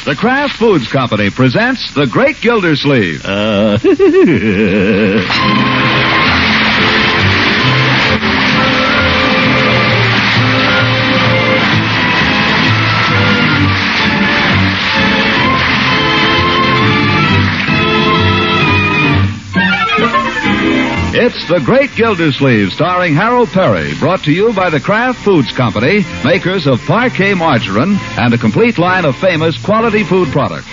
The Kraft Foods Company presents The Great Gildersleeve. It's The Great Gildersleeve, starring Harold Peary, brought to you by the Kraft Foods Company, makers of Parquet margarine and a complete line of famous quality food products.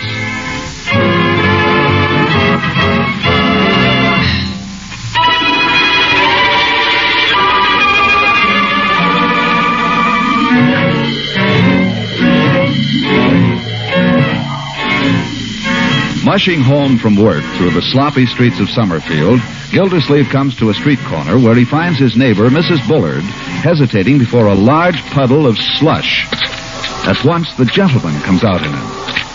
Mushing home from work through the sloppy streets of Summerfield, Gildersleeve comes to a street corner where he finds his neighbor, Mrs. Bullard, hesitating before a large puddle of slush. At once, the gentleman comes out in it.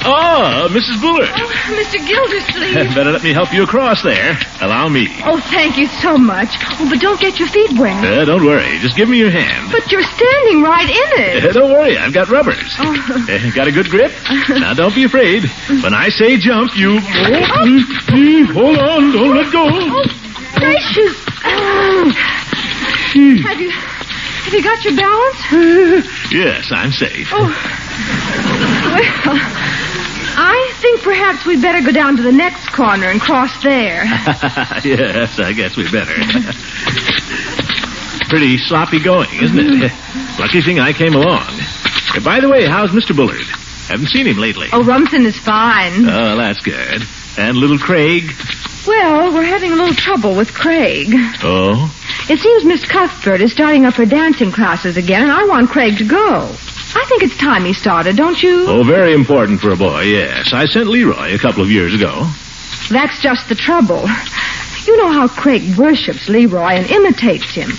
Oh, Mrs. Bullard. Oh, Mr. Gildersleeve. Better let me help you across there. Allow me. Oh, thank you so much. Oh, but don't get your feet wet. Don't worry. Just give me your hand. But you're standing right in it. Don't worry. I've got rubbers. Oh. Got a good grip? Now, don't be afraid. When I say jump, you... Hold on. Don't let go. Oh, gracious. Have you got your balance? Yes, I'm safe. Oh. Well, I think perhaps we'd better go down to the next corner and cross there. Yes, I guess we better. Pretty sloppy going, isn't it? Lucky thing I came along. By the way, how's Mr. Bullard? Haven't seen him lately. Oh, Rumson is fine. Oh, that's good. And little Craig? Well, we're having a little trouble with Craig. Oh? It seems Miss Cuthbert is starting up her dancing classes again, and I want Craig to go. I think it's time he started, don't you? Oh, very important for a boy, yes. I sent Leroy a couple of years ago. That's just the trouble. You know how Craig worships Leroy and imitates him.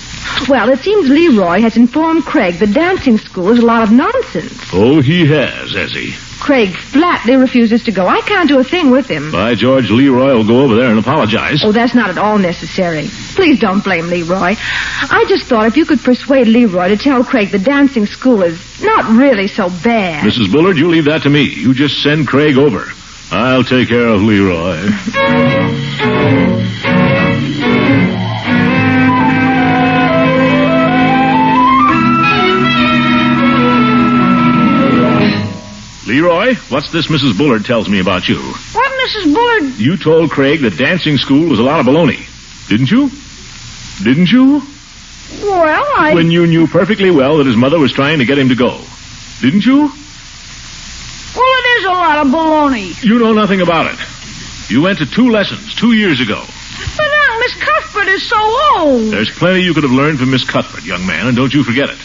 Well, it seems Leroy has informed Craig that dancing school is a lot of nonsense. Oh, he has he? Craig flatly refuses to go. I can't do a thing with him. By George, Leroy will go over there and apologize. Oh, that's not at all necessary. Please don't blame Leroy. I just thought if you could persuade Leroy to tell Craig the dancing school is not really so bad. Mrs. Bullard, you leave that to me. You just send Craig over. I'll take care of Leroy. Leroy, what's this Mrs. Bullard tells me about you? What, Mrs. Bullard? You told Craig that dancing school was a lot of baloney. Didn't you? Didn't you? Well, When you knew perfectly well that his mother was trying to get him to go. Didn't you? Well, it is a lot of baloney. You know nothing about it. You went to 2 lessons 2 years ago. But now Miss Cuthbert is so old. There's plenty you could have learned from Miss Cuthbert, young man, and don't you forget it.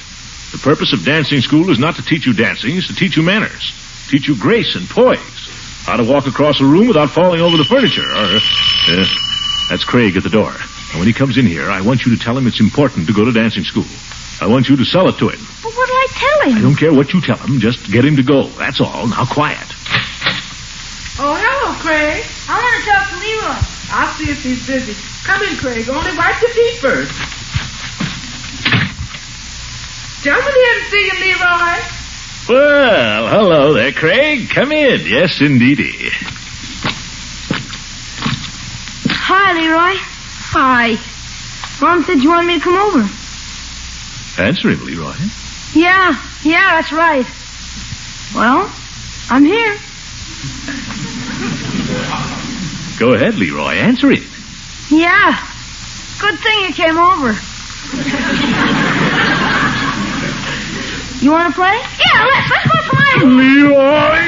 The purpose of dancing school is not to teach you dancing, it's to teach you manners. Teach you grace and poise. How to walk across a room without falling over the furniture. That's Craig at the door. And when he comes in here, I want you to tell him it's important to go to dancing school. I want you to sell it to him. But what'll I tell him? I don't care what you tell him. Just get him to go. That's all. Now, quiet. Oh, hello, Craig. I want to talk to Leroy. I'll see if he's busy. Come in, Craig. Only wipe your feet first. Gentlemen here to see you, Leroy. Well, hello there, Craig. Come in. Yes, indeedy. Hi, Leroy. Hi. Mom said you wanted me to come over. Answer him, Leroy. Yeah, that's right. Well, I'm here. Go ahead, Leroy. Answer him. Yeah. Good thing you came over. You want to play? Yeah, let's go play. Leroy!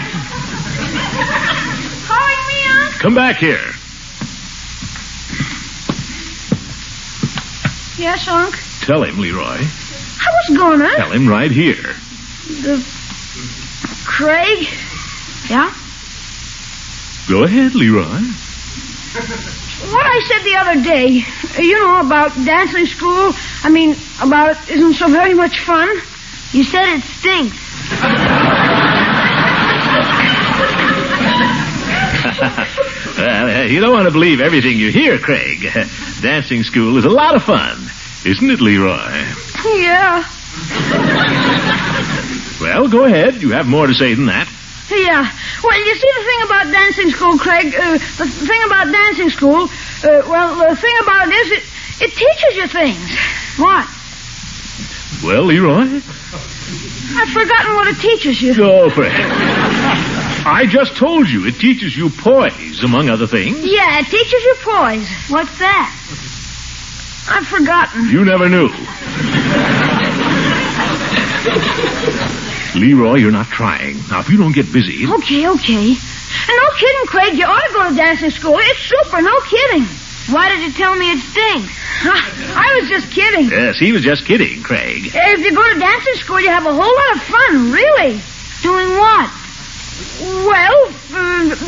Calling me on? Come back here. Yes, Unc. Tell him, Leroy. I was gonna. Tell him right here. Craig? Yeah? Go ahead, Leroy. What I said the other day, about dancing school, about it isn't so very much fun. You said it stinks. Well, you don't want to believe everything you hear, Craig. Dancing school is a lot of fun, isn't it, Leroy? Yeah. Well, go ahead. You have more to say than that. Yeah. Well, you see, the thing about dancing school, Craig, the thing about dancing school, the thing about it is it teaches you things. What? Well, Leroy? I've forgotten what it teaches you. Oh, Fred. I just told you it teaches you poise, among other things. Yeah, it teaches you poise. What's that? I've forgotten. You never knew. Leroy, you're not trying. Now, if you don't get busy... Okay. And no kidding, Craig. You ought to go to dancing school. It's super, no kidding. Why did you tell me it stinks? I was just kidding. Yes, he was just kidding, Craig. If you go to dancing school, you have a whole lot of fun, really. Doing what? Well,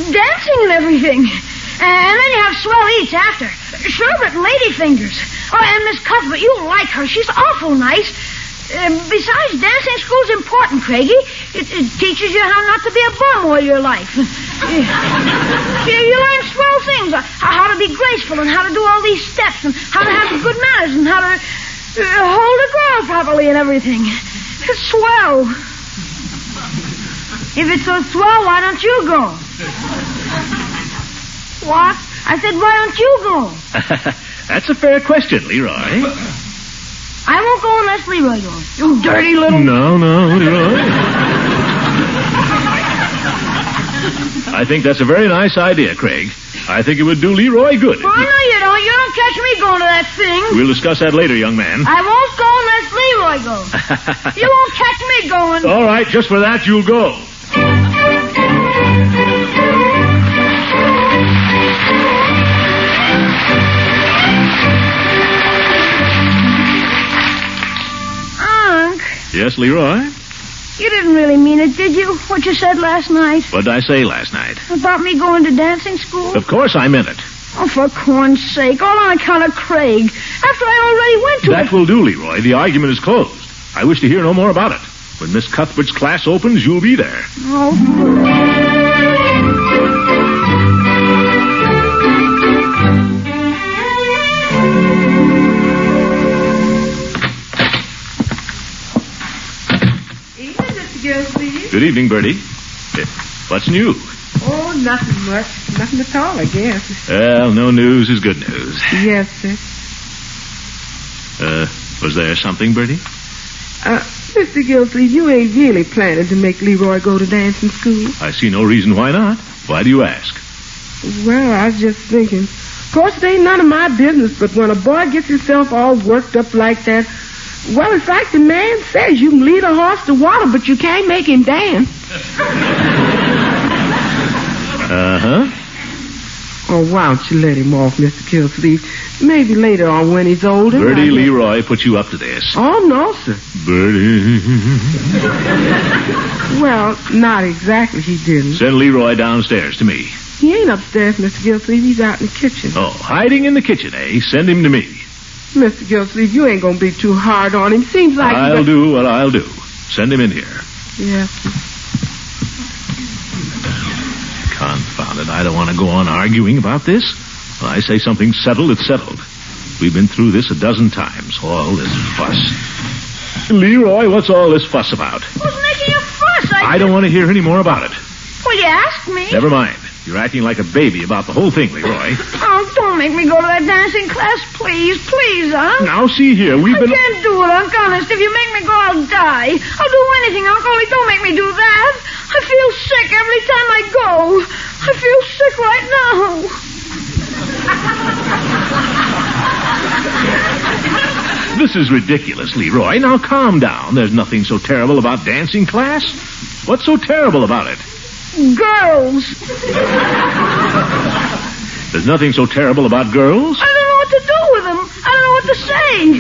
dancing and everything. And then you have swell eats after. Sherbet and ladyfingers. Oh, and Miss Cuthbert, you'll like her. She's awful nice. Besides, dancing school's important, Craigie. It teaches you how not to be a bum all your life. You learn swell things. How to be graceful and how to do all these steps and how to have good manners and how to hold a girl properly and everything. It's swell. If it's so swell, why don't you go? What? I said, why don't you go? That's a fair question, Leroy. I won't go unless Leroy goes. You dirty little... No, Leroy. I think that's a very nice idea, Craig. I think it would do Leroy good. Well, no, you don't. You don't catch me going to that thing. We'll discuss that later, young man. I won't go unless Leroy goes. You won't catch me going. All right, just for that, you'll go. Yes, Leroy? You didn't really mean it, did you? What you said last night? What did I say last night? About me going to dancing school? Of course I meant it. Oh, for corn's sake. All on account of Craig. After I already went to That will do, Leroy. The argument is closed. I wish to hear no more about it. When Miss Cuthbert's class opens, you'll be there. Oh, Good evening, Bertie. What's new? Oh, nothing much. Nothing at all, I guess. Well, no news is good news. Yes, sir. Was there something, Bertie? Mr. Gildersleeve, you ain't really planning to make Leroy go to dancing school? I see no reason why not. Why do you ask? Well, I was just thinking. Of course, it ain't none of my business, but when a boy gets himself all worked up like that, well, it's like the man says, you can lead a horse to water, but you can't make him dance. Uh-huh. Oh, why don't you let him off, Mr. Gildersleeve? Maybe later on when he's older. Bertie, Leroy put you up to this. Oh, no, sir. Bertie. Well, not exactly, he didn't. Send Leroy downstairs to me. He ain't upstairs, Mr. Gildersleeve. He's out in the kitchen. Oh, hiding in the kitchen, eh? Send him to me. Mr. Gildersleeve, you ain't going to be too hard on him. Seems like... I'll do what I'll do. Send him in here. Yes. Confound it. I don't want to go on arguing about this. When I say something's settled, it's settled. We've been through this a dozen times. All this fuss. Leroy, what's all this fuss about? Who's making a fuss? I don't want to hear any more about it. Well, you asked me. Never mind. You're acting like a baby about the whole thing, Leroy. Oh, don't make me go to that dancing class, please. Please, Unc. Now, see here, I can't do it, Unc. Honest, if you make me go, I'll die. I'll do anything, Unc, only don't make me do that. I feel sick every time I go. I feel sick right now. This is ridiculous, Leroy. Now, calm down. There's nothing so terrible about dancing class. What's so terrible about it? Girls. There's nothing so terrible about girls? I don't know what to do with them. I don't know what to say.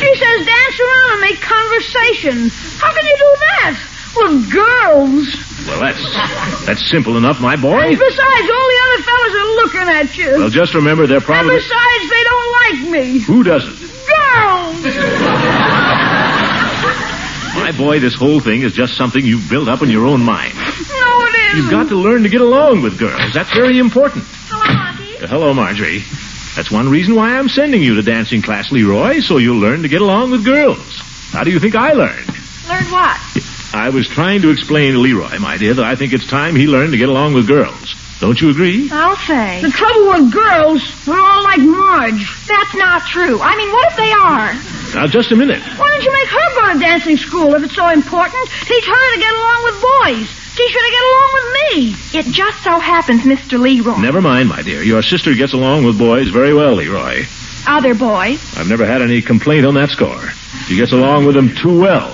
She says dance around and make conversation. How can you do that? With girls. Well, that's simple enough, my boy. And besides, all the other fellas are looking at you. Well, just remember they're probably... And besides, they don't like me. Who doesn't? Girls! My boy, this whole thing is just something you've built up in your own mind. No, it isn't. You've got to learn to get along with girls. That's very important. Hello, Margie. Hello, Marjorie. That's one reason why I'm sending you to dancing class, Leroy, so you'll learn to get along with girls. How do you think I learned? Learn what? I was trying to explain to Leroy, my dear, that I think it's time he learned to get along with girls. Don't you agree? I'll say. The trouble with girls, they're all like Marge. That's not true. I mean, what if they are? Now, just a minute. Why don't you make her go to dancing school if it's so important? Teach her to get along with boys. Teach her to get along with me. It just so happens, Mr. Leroy. Never mind, my dear. Your sister gets along with boys very well, Leroy. Other boys. I've never had any complaint on that score. She gets along with them too well.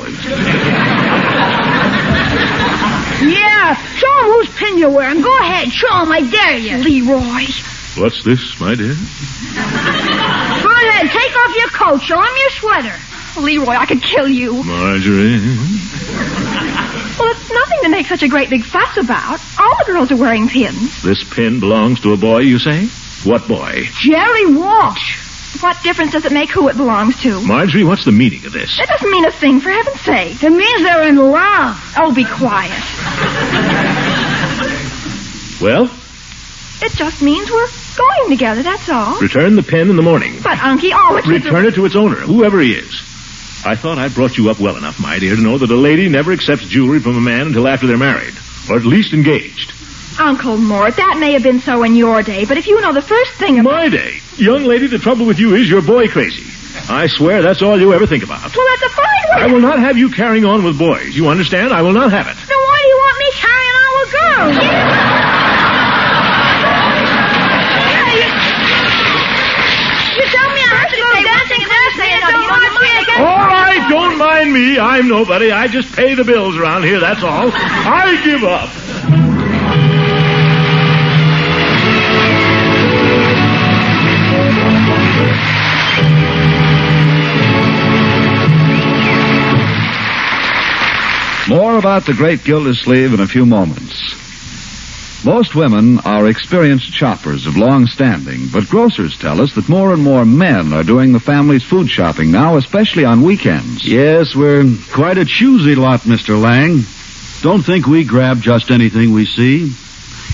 Yeah, show 'em whose pin you're wearing. Go ahead, show 'em, I dare you. Leroy. What's this, my dear? Go ahead, take off your coat. Show 'em your sweater. Leroy, I could kill you. Marjorie. Well, it's nothing to make such a great big fuss about. All the girls are wearing pins. This pin belongs to a boy, you say? What boy? Jerry Walsh. What difference does it make who it belongs to? Marjorie, what's the meaning of this? That doesn't mean a thing, for heaven's sake. It means they're in love. Oh, be quiet. Well, It just means we're going together, that's all. return the pin in the morning. But, Unky, oh, it's just a- Return it to its owner, whoever he is. I thought I brought you up well enough, my dear, to know that a lady never accepts jewelry from a man until after they're married, or at least engaged. Uncle Mort, that may have been so in your day, but if you know the first thing about... My day. Young lady, the trouble with you is you're boy crazy. I swear that's all you ever think about. Well, that's a fine way. I will not have you carrying on with boys. You understand? I will not have it. Then why do you want me carrying on with girls? You tell me I have to go dancing and then say don't want me again. All right, don't mind me. I'm nobody. I just pay the bills around here, that's all. I give up. More about the Great Gildersleeve in a few moments. Most women are experienced shoppers of long standing, but grocers tell us that more and more men are doing the family's food shopping now, especially on weekends. Yes, we're quite a choosy lot, Mr. Lang. Don't think we grab just anything we see.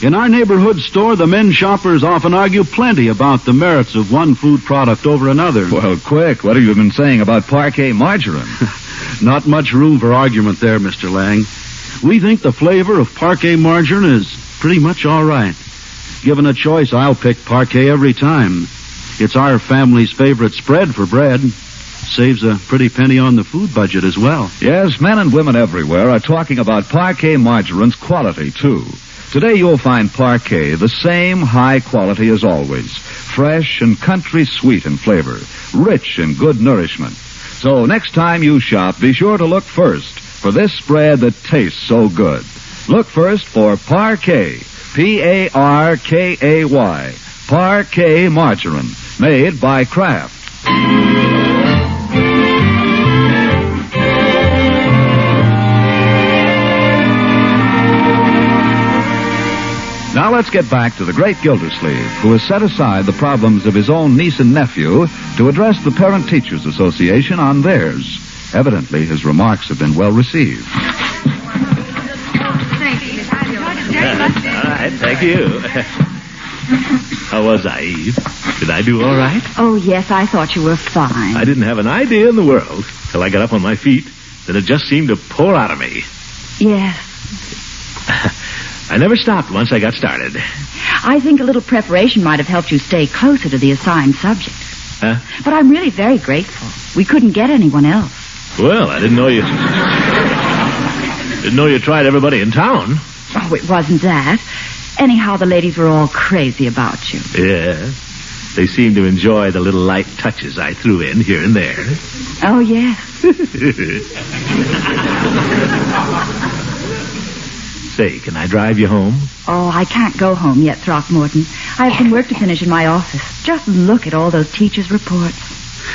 In our neighborhood store, the men shoppers often argue plenty about the merits of one food product over another. Well, quick, what have you been saying about Parquet margarine? Not much room for argument there, Mr. Lang. We think the flavor of Parquet margarine is pretty much all right. Given a choice, I'll pick Parquet every time. It's our family's favorite spread for bread. Saves a pretty penny on the food budget as well. Yes, men and women everywhere are talking about Parquet margarine's quality, too. Today you'll find Parquet the same high quality as always. Fresh and country sweet in flavor. Rich in good nourishment. So next time you shop, be sure to look first for this spread that tastes so good. Look first for Parquet. P-A-R-K-A-Y. Parquet margarine. Made by Kraft. Now let's get back to the Great Gildersleeve, who has set aside the problems of his own niece and nephew to address the Parent Teachers Association on theirs. Evidently, his remarks have been well received. All right, thank you. How was I, Eve? Did I do all right? Oh, yes, I thought you were fine. I didn't have an idea in the world till I got up on my feet. Then it just seemed to pour out of me. Yes. I never stopped once I got started. I think a little preparation might have helped you stay closer to the assigned subject. Huh? But I'm really very grateful. We couldn't get anyone else. Well, I didn't know you... Didn't know you tried everybody in town. Oh, it wasn't that. Anyhow, the ladies were all crazy about you. Yeah. They seemed to enjoy the little light touches I threw in here and there. Oh, yes. Say, can I drive you home? Oh, I can't go home yet, Throckmorton. I have some work to finish in my office. Just look at all those teachers' reports.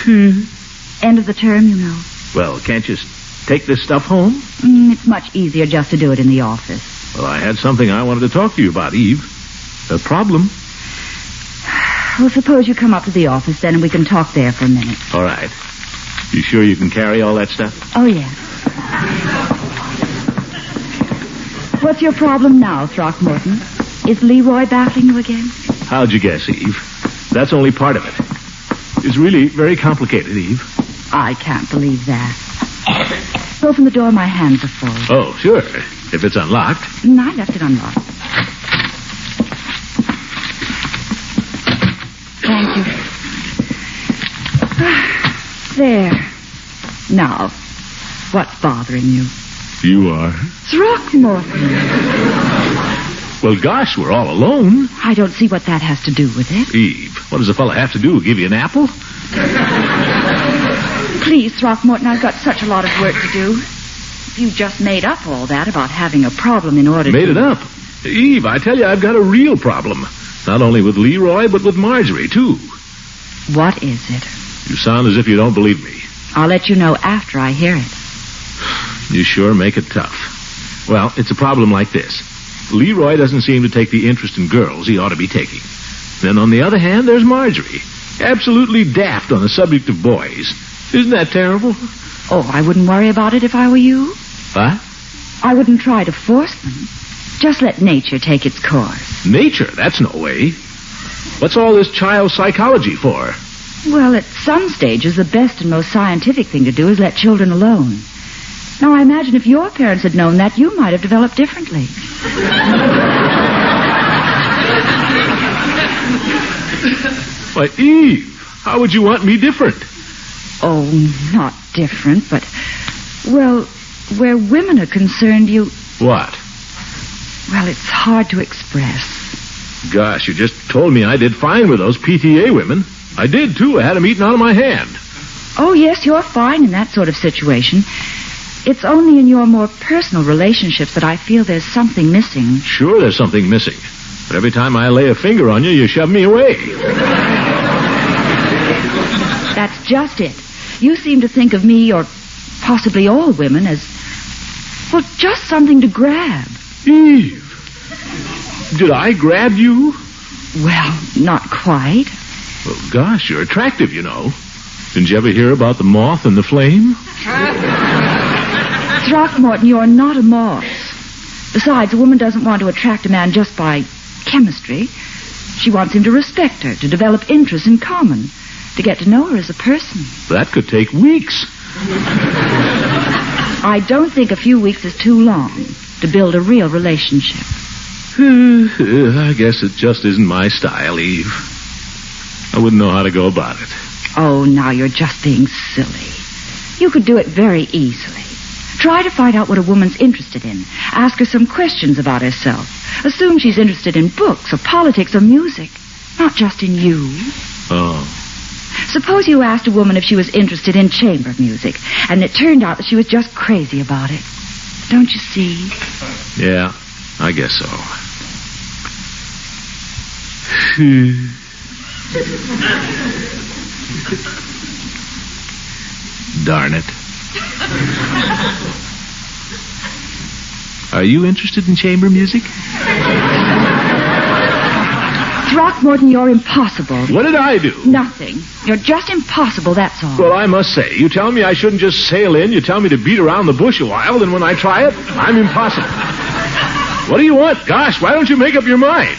End of the term, you know. Well, can't you take this stuff home? It's much easier just to do it in the office. Well, I had something I wanted to talk to you about, Eve. A problem. Well, suppose you come up to the office then and we can talk there for a minute. All right. You sure you can carry all that stuff? Oh, yes. What's your problem now, Throckmorton? Is Leroy baffling you again? How'd you guess, Eve? That's only part of it. It's really very complicated, Eve. I can't believe that. Open the door. My hands are full. Oh, sure. If it's unlocked. I left it unlocked. Thank you. There. Now, what's bothering you? You are. Throckmorton. Well, gosh, we're all alone. I don't see what that has to do with it. Eve, what does a fella have to do? Give you an apple? Please, Throckmorton, I've got such a lot of work to do. You just made up all that about having a problem in order Made it up. Eve, I tell you, I've got a real problem. Not only with Leroy, but with Marjorie, too. What is it? You sound as if you don't believe me. I'll let you know after I hear it. You sure make it tough. Well, it's a problem like this. Leroy doesn't seem to take the interest in girls he ought to be taking. Then on the other hand, there's Marjorie. Absolutely daft on the subject of boys. Isn't that terrible? Oh, I wouldn't worry about it if I were you. What? I wouldn't try to force them. Just let nature take its course. Nature? That's no way. What's all this child psychology for? Well, at some stages, the best and most scientific thing to do is let children alone. Now, I imagine if your parents had known that, you might have developed differently. Why, Eve, how would you want me different? Oh, not different, but, well, where women are concerned, you... What? Well, it's hard to express. Gosh, you just told me I did fine with those PTA women. I did, too. I had them eaten out of my hand. Oh, yes, you're fine in that sort of situation. It's only in your more personal relationships that I feel there's something missing. Sure there's something missing. But every time I lay a finger on you, you shove me away. That's just it. You seem to think of me, or possibly all women, as, well, just something to grab. Eve, did I grab you? Well, not quite. Well, gosh, you're attractive, you know. Didn't you ever hear about the moth and the flame? Throckmorton, you're not a moth. Besides, a woman doesn't want to attract a man just by chemistry. She wants him to respect her, to develop interests in common, to get to know her as a person. That could take weeks. I don't think a few weeks is too long to build a real relationship. I guess it just isn't my style, Eve. I wouldn't know how to go about it. Oh, now you're just being silly. You could do it very easily. Try to find out what a woman's interested in. Ask her some questions about herself. Assume she's interested in books or politics or music, not just in you. Oh. Suppose you asked a woman if she was interested in chamber music, and it turned out that she was just crazy about it. Don't you see? Yeah, I guess so. Darn it. Are you interested in chamber music? Throckmorton, you're impossible. What did I do? Nothing. You're just impossible, that's all. Well, I must say, you tell me I shouldn't just sail in, you tell me to beat around the bush a while, and when I try it, I'm impossible. What do you want? Gosh, why don't you make up your mind?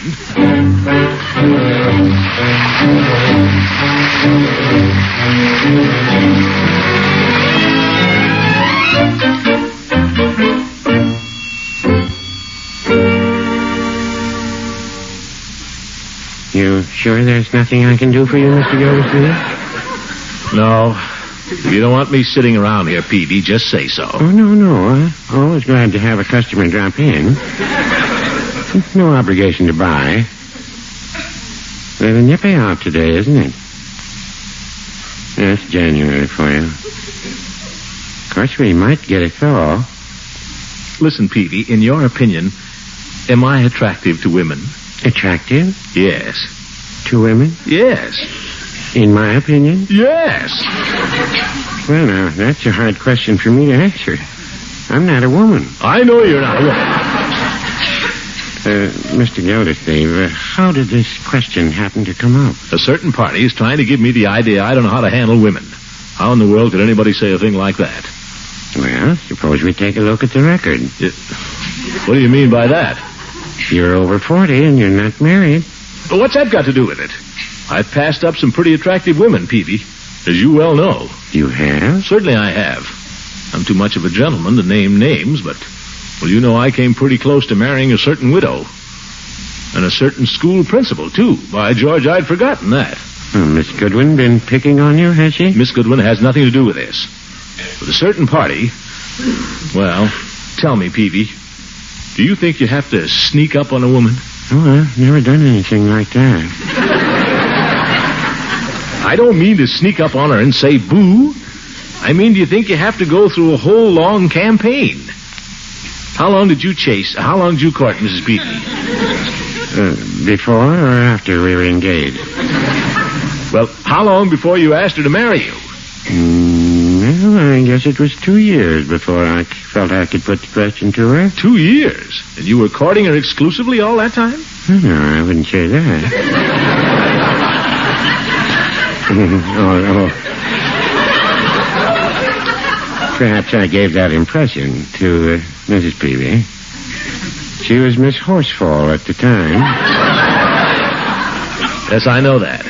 You sure there's nothing I can do for you, Mr. Gildersleeve? No. If you don't want me sitting around here, Peavey, just say so. Oh, no. I'm always glad to have a customer drop in. No obligation to buy. There's a nippy out today, isn't it? Yes, January for you. Of course, we might get a thaw. Listen, Peavey, in your opinion, am I attractive to women? Attractive? Yes. To women? Yes. In my opinion? Yes. Well, now, that's a hard question for me to answer. I'm not a woman. I know you're not a woman. Mr. Gildersleeve, how did this question happen to come up? A certain party is trying to give me the idea I don't know how to handle women. How in the world could anybody say a thing like that? Well, suppose we take a look at the record. What do you mean by that? You're over 40 and you're not married. Well, what's that got to do with it? I've passed up some pretty attractive women, Peavey, as you well know. You have? Certainly I have. I'm too much of a gentleman to name names, but, well, you know I came pretty close to marrying a certain widow. And a certain school principal, too. By George, I'd forgotten that. Miss Goodwin been picking on you, has she? Miss Goodwin has nothing to do with this. With a certain party... Well, tell me, Peavey, do you think you have to sneak up on a woman? Oh, I've never done anything like that. I don't mean to sneak up on her and say boo. I mean, do you think you have to go through a whole long campaign? How long did you court Mrs. Peavey? Before or after we were engaged? Well, how long before you asked her to marry you? Well, I guess it was 2 years before I felt I could put the question to her. 2 years? And you were courting her exclusively all that time? No, I wouldn't say that. oh. Perhaps I gave that impression to Mrs. Peavey. She was Miss Horsefall at the time. Yes, I know that.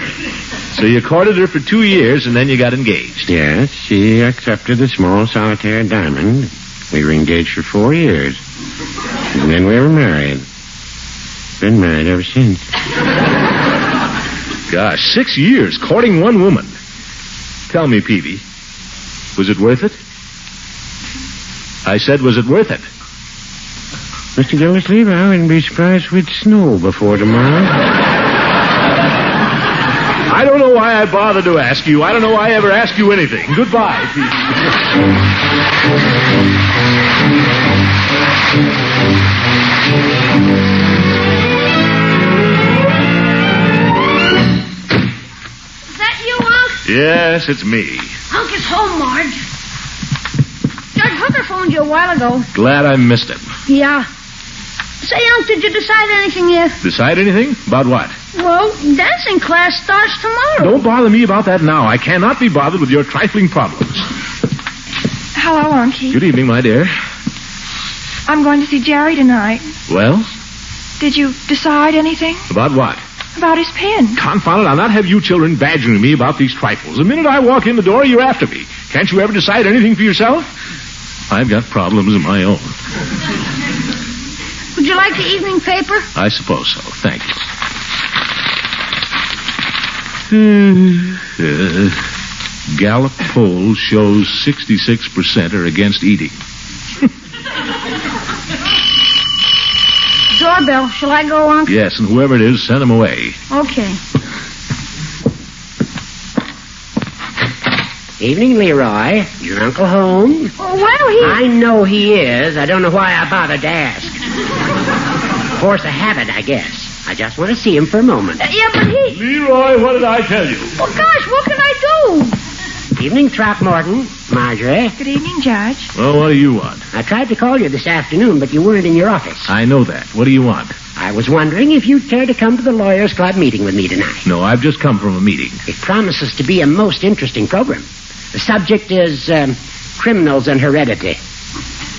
So you courted her for 2 years, and then you got engaged. Yes, she accepted a small solitaire diamond. We were engaged for 4 years. And then we were married. Been married ever since. Gosh, 6 years courting one woman. Tell me, Peavey, was it worth it? I said, was it worth it? Mr. Gildersleeve, I wouldn't be surprised if we'd snow before tomorrow. I don't know why I bothered to ask you. I don't know why I ever asked you anything. Goodbye, Peavey. Is that you, Unc? Yes, it's me. Unc is home, Marge. Judge Hooker phoned you a while ago. Glad I missed him. Yeah. Say, Unc, did you decide anything yet? Decide anything? About what? Well, dancing class starts tomorrow. Don't bother me about that now. I cannot be bothered with your trifling problems. Hello, Unky. Good evening, my dear. I'm going to see Jerry tonight. Well? Did you decide anything? About what? About his pen. Confound it, I'll not have you children badgering me about these trifles. The minute I walk in the door, you're after me. Can't you ever decide anything for yourself? I've got problems of my own. Would you like the evening paper? I suppose so. Thank you. Gallup poll shows 66% are against eating. Doorbell. Shall I go, Unc? Yes, and whoever it is, send him away. Okay. Evening, Leroy. Your uncle home? Oh, well, I know he is. I don't know why I bothered to ask. Force of habit, I guess. I just want to see him for a moment. Yeah, but he... Leroy, what did I tell you? Well, gosh, what can I do? Evening, Throckmorton. Marjorie. Good evening, Judge. Well, what do you want? I tried to call you this afternoon, but you weren't in your office. I know that. What do you want? I was wondering if you'd care to come to the Lawyers Club meeting with me tonight. No, I've just come from a meeting. It promises to be a most interesting program. The subject is criminals and heredity.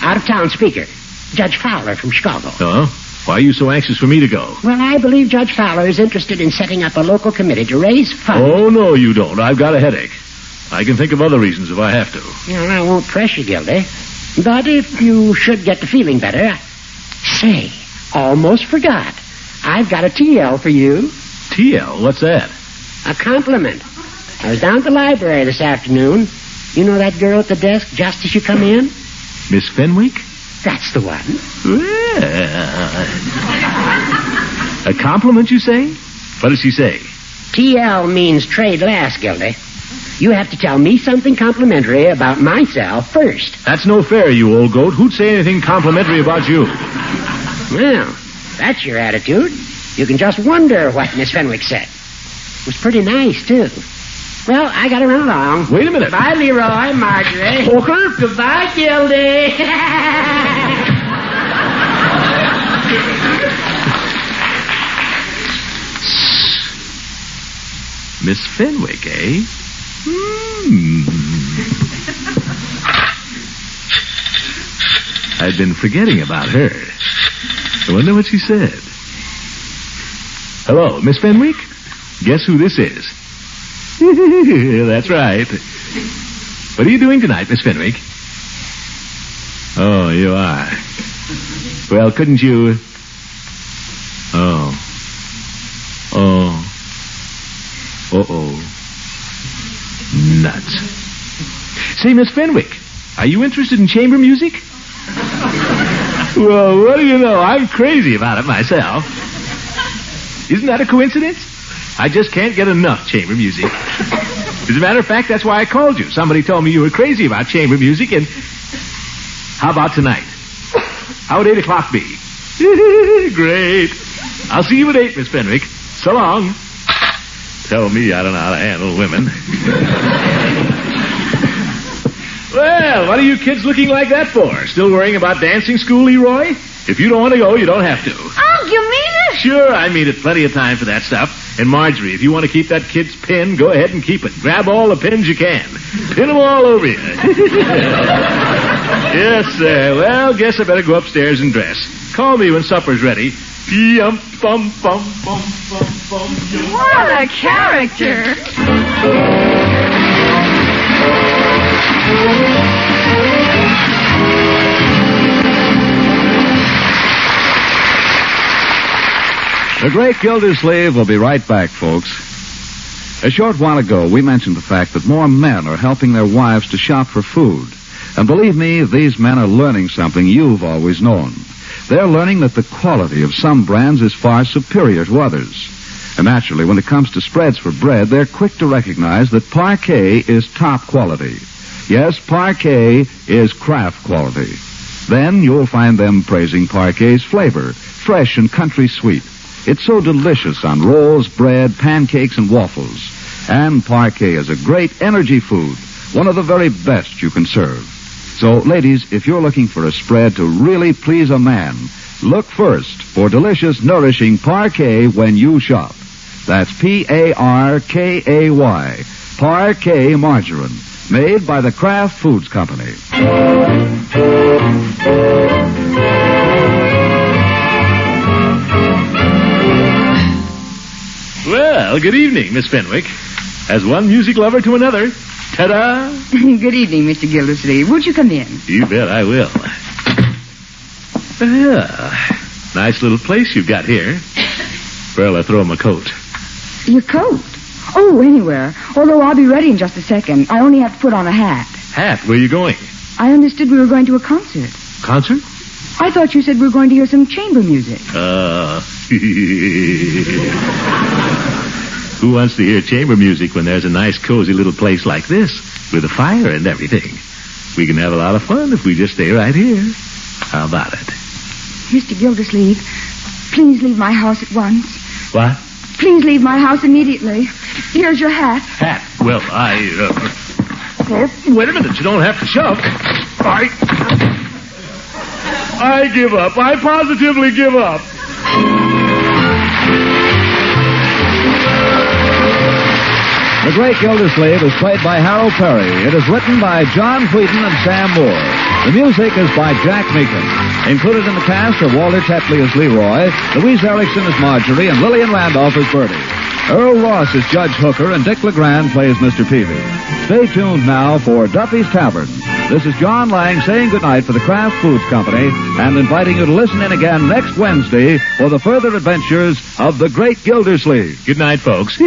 Out-of-town speaker, Judge Fowler from Chicago. Oh? Why are you so anxious for me to go? Well, I believe Judge Fowler is interested in setting up a local committee to raise funds. Oh, no, you don't. I've got a headache. I can think of other reasons if I have to. Well, I won't press you, Gildy. But if you should get to feeling better... Say, almost forgot. I've got a TL for you. TL? What's that? A compliment. I was down at the library this afternoon. You know that girl at the desk just as you come in? Miss Fenwick? That's the one. Well, a compliment, you say? What does she say? TL means trade last, Gildy. You have to tell me something complimentary about myself first. That's no fair, you old goat. Who'd say anything complimentary about you? Well, that's your attitude. You can just wonder what Miss Fenwick said. It was pretty nice, too. Well, I gotta run along. Wait a minute. Bye, Leroy, Marjorie. Poker? Goodbye, Gildy. Miss Fenwick, eh? I've been forgetting about her. I wonder what she said. Hello, Miss Fenwick? Guess who this is? That's right. What are you doing tonight, Miss Fenwick? Oh, you are. Well, couldn't you... Oh. Uh-oh. Nuts. Say, Miss Fenwick, are you interested in chamber music? Well, what do you know? I'm crazy about it myself. Isn't that a coincidence? I just can't get enough chamber music. As a matter of fact, that's why I called you. Somebody told me you were crazy about chamber music, and... How about tonight? How would 8 o'clock be? Great. I'll see you at 8, Miss Fenwick. So long. Tell me I don't know how to handle women. Well, what are you kids looking like that for? Still worrying about dancing school, Leroy? If you don't want to go, you don't have to. Oh, you mean it? Sure, I mean it. Plenty of time for that stuff. And Marjorie, if you want to keep that kid's pin, go ahead and keep it. Grab all the pins you can. Pin them all over you. Yes, sir. Well, guess I better go upstairs and dress. Call me when supper's ready. Yum, bum, bum, bum, bum, bum, yum. What a character! The Great Gildersleeve will be right back, folks. A short while ago, we mentioned the fact that more men are helping their wives to shop for food. And believe me, these men are learning something you've always known. They're learning that the quality of some brands is far superior to others. And naturally, when it comes to spreads for bread, they're quick to recognize that Parquet is top quality. Yes, Parquet is craft quality. Then you'll find them praising Parquet's flavor, fresh and country sweet. It's so delicious on rolls, bread, pancakes, and waffles. And Parquet is a great energy food, one of the very best you can serve. So, ladies, if you're looking for a spread to really please a man, look first for delicious, nourishing Parquet when you shop. That's Parkay, Parquet margarine, made by the Kraft Foods Company. Well, good evening, Miss Fenwick. As one music lover to another. Ta-da! Good evening, Mr. Gildersleeve. Won't you come in? You bet I will. Nice little place you've got here. Where'll I throw my coat? Your coat? Oh, anywhere. Although I'll be ready in just a second. I only have to put on a hat. Hat? Where are you going? I understood we were going to a concert. Concert? I thought you said we were going to hear some chamber music. Who wants to hear chamber music when there's a nice, cozy little place like this with a fire and everything? We can have a lot of fun if we just stay right here. How about it? Mr. Gildersleeve, please leave my house at once. What? Please leave my house immediately. Here's your hat. Hat? Well, Oh, wait a minute. You don't have to shove. I give up. I positively give up. The Great Gildersleeve is played by Harold Peary. It is written by John Wheaton and Sam Moore. The music is by Jack Meakin. Included in the cast are Walter Tetley as Leroy, Louise Erickson as Marjorie, and Lillian Randolph as Bertie. Earl Ross is Judge Hooker, and Dick LeGrand plays Mr. Peavey. Stay tuned now for Duffy's Tavern. This is John Lang saying goodnight for the Kraft Foods Company and inviting you to listen in again next Wednesday for the further adventures of the Great Gildersleeve. Good night, folks.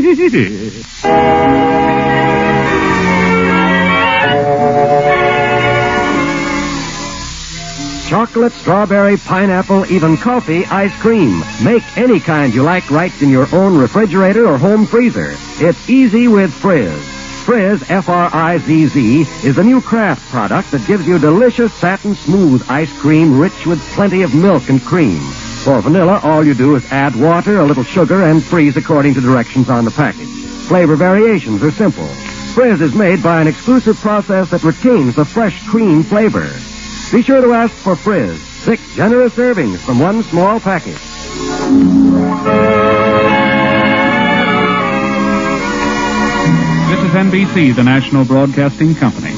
Chocolate, strawberry, pineapple, even coffee, ice cream. Make any kind you like right in your own refrigerator or home freezer. It's easy with Frizz. Frizz, F-R-I-Z-Z, is a new Kraft product that gives you delicious satin smooth ice cream rich with plenty of milk and cream. For vanilla, all you do is add water, a little sugar, and freeze according to directions on the package. Flavor variations are simple. Frizz is made by an exclusive process that retains the fresh cream flavor. Be sure to ask for Frizz. 6 generous servings from one small package. This is NBC, the National Broadcasting Company.